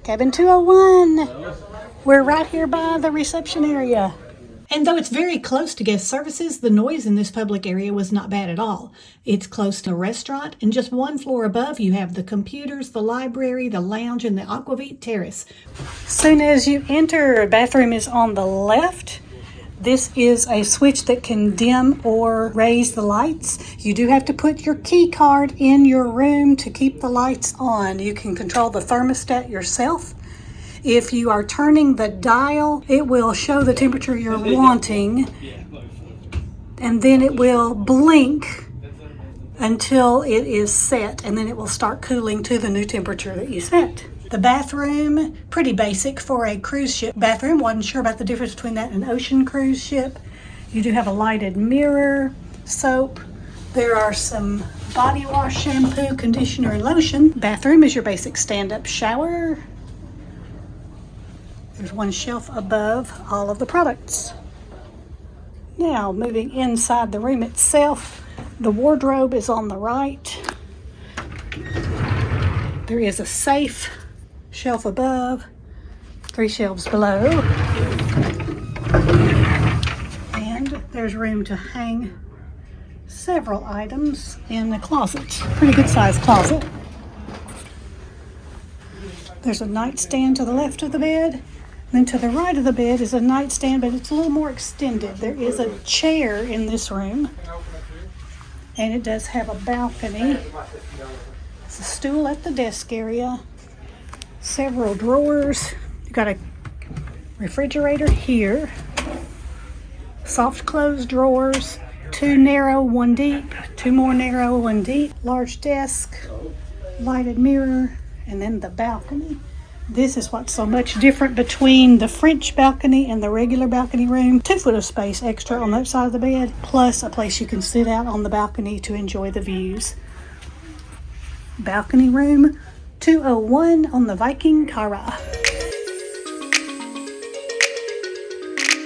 Cabin 201. We're right here by the reception area. And though it's very close to guest services, the noise in this public area was not bad at all. It's close to a restaurant, and just one floor above you have the computers, the library, the lounge, and the Aquavit terrace. Soon as you enter, bathroom is on the left. This is a switch that can dim or raise the lights. You do have to put your key card in your room to keep the lights on. You can control the thermostat yourself. If you are turning the dial, it will show the temperature you're wanting, and then it will blink until it is set, and then it will start cooling to the new temperature that you set. The bathroom, pretty basic for a cruise ship bathroom. Wasn't sure about the difference between that and an ocean cruise ship. You do have a lighted mirror, soap. There are some body wash, shampoo, conditioner, and lotion. Bathroom is your basic stand-up shower. There's one shelf above all of the products. Now, moving inside the room itself, the wardrobe is on the right. There is a safe shelf above, 3 shelves below. And there's room to hang several items in the closet. Pretty good sized closet. There's a nightstand to the left of the bed. Then to the right of the bed is a nightstand, but it's a little more extended. There is a chair in this room, and it does have a balcony. It's a stool at the desk area, several drawers. You got a refrigerator here, soft close drawers, 2 narrow, 1 deep, 2 more narrow, 1 deep, large desk, lighted mirror, and then the balcony. This is what's so much different between the French balcony and the regular balcony room. 2 foot of space extra on that side of the bed, plus a place you can sit out on the balcony to enjoy the views. Balcony room 201 on the Viking Kara.